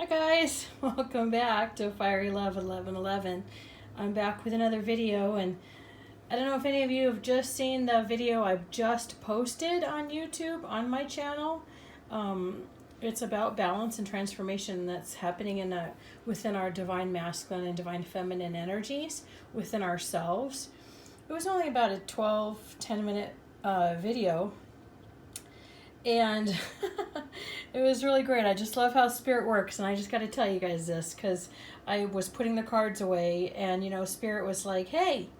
Hi guys, welcome back to Fiery Love 1111. I'm back with another video, and I don't know if any of you have just seen the video I've just posted on YouTube on my channel. It's about balance and transformation that's happening within our divine masculine and divine feminine energies within ourselves. It was only about a 10 minute video, and it was really great. I just love how Spirit works, and I just got to tell you guys this because I was putting the cards away, and Spirit was like, hey,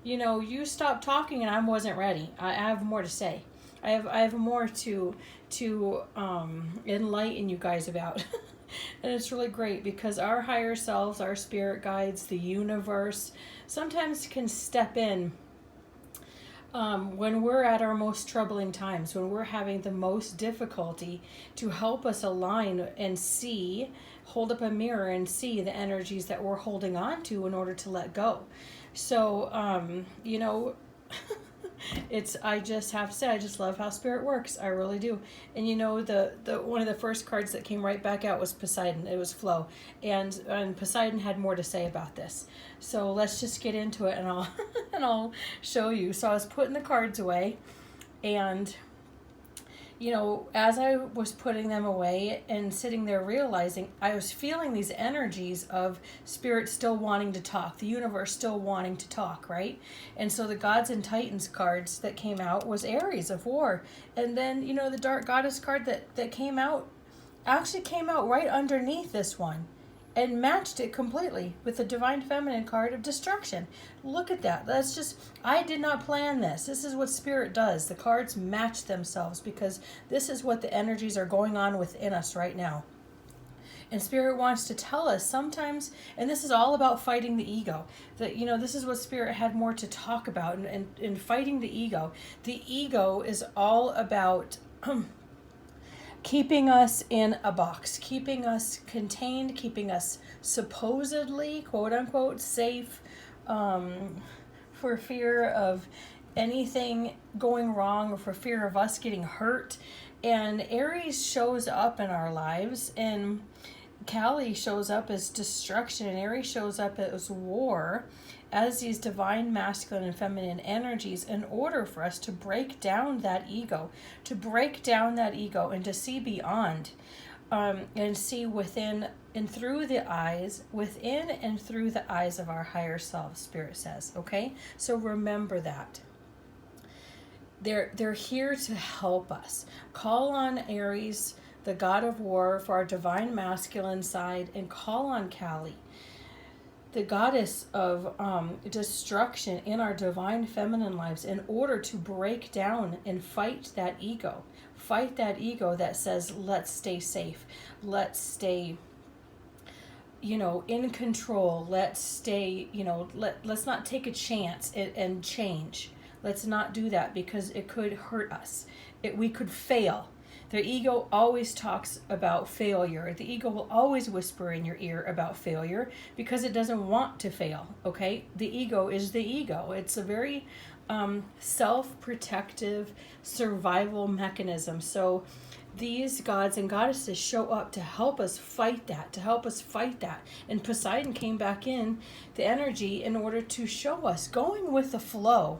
you stopped talking, and I wasn't ready. I have more to say. I have more to enlighten you guys about. And it's really great because our higher selves, our spirit guides, the universe sometimes can step in when we're at our most troubling times, when we're having the most difficulty, to help us align and hold up a mirror and see the energies that we're holding on to in order to let go. So, I just have to say, I just love how Spirit works. I really do. And the one of the first cards that came right back out was Poseidon. It was Flow. And Poseidon had more to say about this. So let's just get into it, and I'll and I'll show you. So I was putting the cards away, and as I was putting them away and sitting there realizing, I was feeling these energies of Spirit still wanting to talk, the universe still wanting to talk, right? And so the Gods and Titans cards that came out was Aries of War. And then, the Dark Goddess card that came out actually came out right underneath this one and matched it completely with the Divine Feminine card of Destruction. Look at that. That's just, I did not plan this. This is what Spirit does. The cards match themselves because this is what the energies are going on within us right now. And Spirit wants to tell us sometimes, and this is all about fighting the ego, that, this is what Spirit had more to talk about in fighting the ego. The ego is all about keeping us in a box, keeping us contained, keeping us supposedly, quote unquote, safe, for fear of anything going wrong or for fear of us getting hurt. And Aries shows up in our lives, and Kali shows up as destruction, and Aries shows up as war, as these divine masculine and feminine energies, in order for us to break down that ego, and to see beyond, and see within and through the eyes, within and through the eyes of our higher self, Spirit says, okay? So remember that. They're here to help us. Call on Aries, the God of War, for our divine masculine side, and call on Kali, the goddess of destruction, in our divine feminine lives, in order to break down and fight that ego. Fight that ego that says, let's stay safe. Let's stay, in control. Let's stay, let's not take a chance and change. Let's not do that because it could hurt us. We could fail. The ego always talks about failure. The ego will always whisper in your ear about failure because it doesn't want to fail, okay? The ego is the ego. It's a very self-protective survival mechanism. So these gods and goddesses show up to help us fight that, And Poseidon came back in the energy in order to show us going with the flow,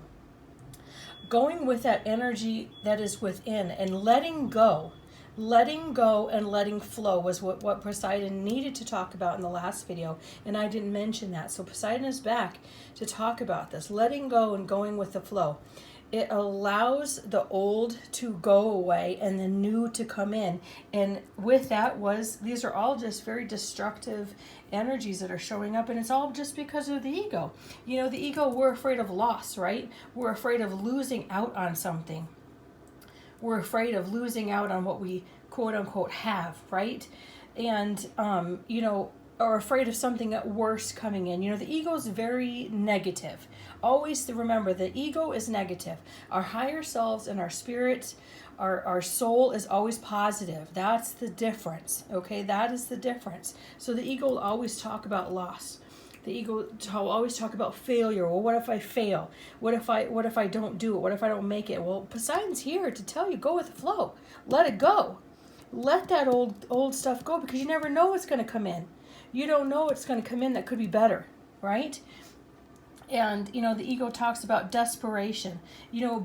going with that energy that is within, and letting go and letting flow was what Poseidon needed to talk about in the last video, and I didn't mention that. So Poseidon is back to talk about this, letting go and going with the flow. It allows the old to go away and the new to come in. And with that these are all just very destructive energies that are showing up, and it's all just because of the ego. The ego, we're afraid of loss, right? We're afraid of losing out on something. We're afraid of losing out on what we quote unquote have, right? And are afraid of something worse coming in. The ego is very negative. Always to remember, the ego is negative. Our higher selves and our spirits, our soul is always positive. That's the difference, okay? That is the difference. So the ego will always talk about loss. The ego will always talk about failure. Well, what if I fail? What if I don't do it? What if I don't make it? Well, Poseidon's here to tell you, go with the flow. Let it go. let that old stuff go, because you never know what's going to come in. You don't know what's going to come in that could be better, right? And, the ego talks about desperation,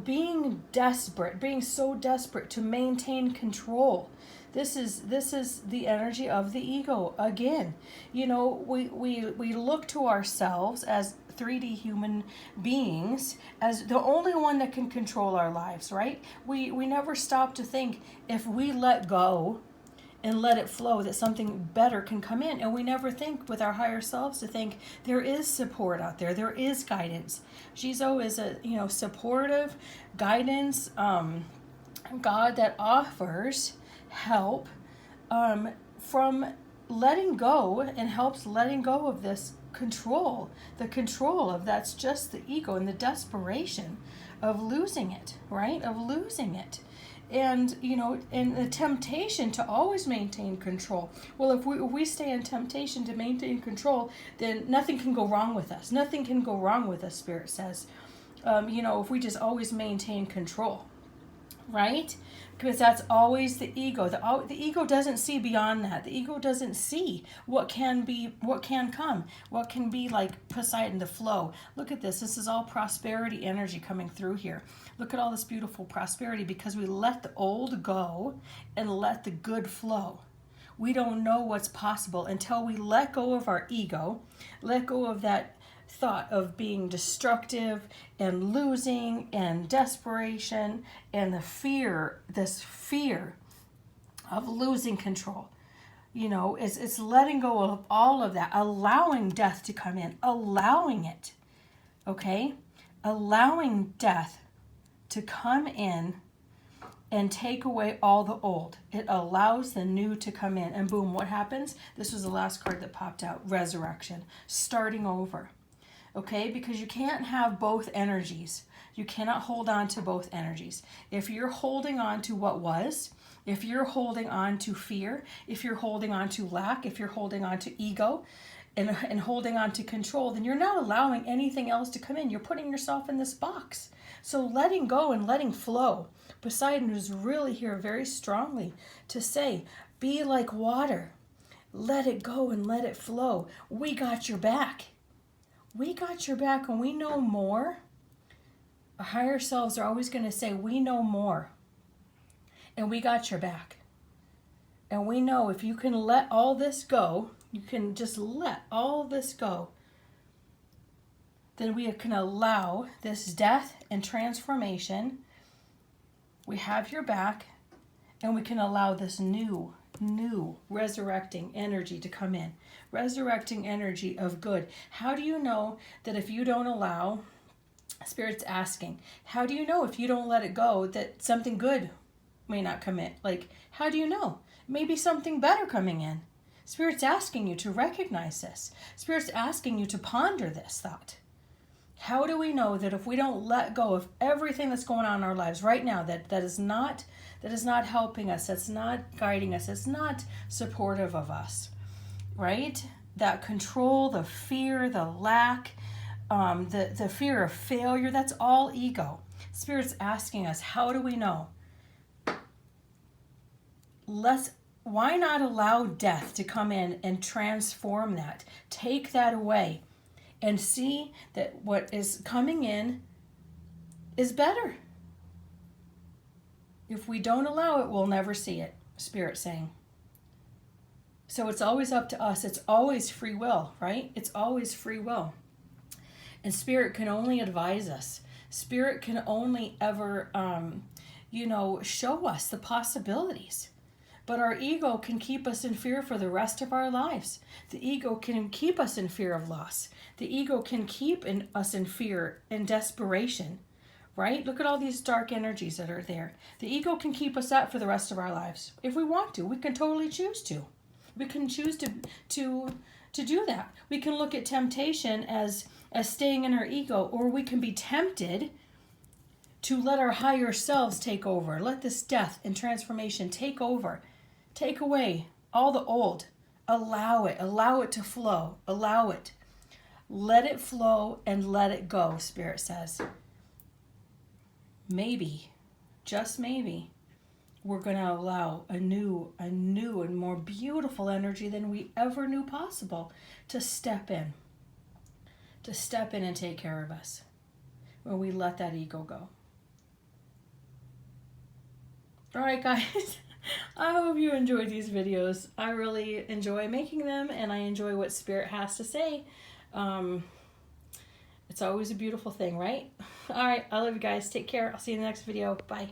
being desperate, being so desperate to maintain control. This is the energy of the ego again. We look to ourselves as 3D human beings as the only one that can control our lives, right? We never stop to think, if we let go and let it flow, that something better can come in. And we never think with our higher selves to think there is support out there. There is guidance. Jizo is a supportive guidance God that offers help from letting go, and helps letting go of this control. The control of that's just the ego, and the desperation of losing it, right? Of losing it. And and the temptation to always maintain control. Well, if we stay in temptation to maintain control, then nothing can go wrong with us. Nothing can go wrong with us, Spirit says. If we just always maintain control, right? Because that's always the ego. The ego doesn't see beyond that. The ego doesn't see what can be, what can come, what can be like Poseidon, the flow. Look at this. This is all prosperity energy coming through here. Look at all this beautiful prosperity, because we let the old go and let the good flow. We don't know what's possible until we let go of our ego, let go of that thought of being destructive and losing and desperation and this fear of losing control. It's letting go of all of that, allowing death to come in, allowing it, okay? Allowing death to come in and take away all the old. It allows the new to come in, and boom, what happens? This was the last card that popped out, resurrection, starting over. Okay, because you can't have both energies. You cannot hold on to both energies. If you're holding on to what was, if you're holding on to fear, if you're holding on to lack, if you're holding on to ego and holding on to control, then you're not allowing anything else to come in. You're putting yourself in this box. So letting go and letting flow. Poseidon is really here very strongly to say, be like water. Let it go and let it flow. We got your back. We got your back, and we know more. Our higher selves are always going to say, we know more. And we got your back. And we know if you can let all this go, you can just let all this go, then we can allow this death and transformation. We have your back, and we can allow this new resurrecting energy to come in. Resurrecting energy of good. How do you know that if you don't allow, Spirit's asking, how do you know if you don't let it go that something good may not come in? Like, how do you know? Maybe something better coming in. Spirit's asking you to recognize this. Spirit's asking you to ponder this thought. How do we know that if we don't let go of everything that's going on in our lives right now, that is not helping us, that's not guiding us, it's not supportive of us, right? That control, the fear, the lack, the fear of failure, that's all ego. Spirit's asking us, how do we know? Why not allow death to come in and transform that? Take that away and see that what is coming in is better. If we don't allow it, we'll never see it, Spirit's saying. So it's always up to us. It's always free will, right? It's always free will. And Spirit can only advise us. Spirit can only ever, show us the possibilities. But our ego can keep us in fear for the rest of our lives. The ego can keep us in fear of loss. The ego can keep us in fear and desperation, right? Look at all these dark energies that are there. The ego can keep us up for the rest of our lives. If we want to, we can totally choose to. We can choose to do that. We can look at temptation as staying in our ego, or we can be tempted to let our higher selves take over. Let this death and transformation take over. Take away all the old. Allow it to flow. Allow it. Let it flow and let it go, Spirit says. Maybe, just maybe, we're going to allow a new and more beautiful energy than we ever knew possible to step in and take care of us when we let that ego go. All right, guys. I hope you enjoyed these videos. I really enjoy making them, and I enjoy what Spirit has to say. It's always a beautiful thing, right? All right, I love you guys. Take care. I'll see you in the next video. Bye.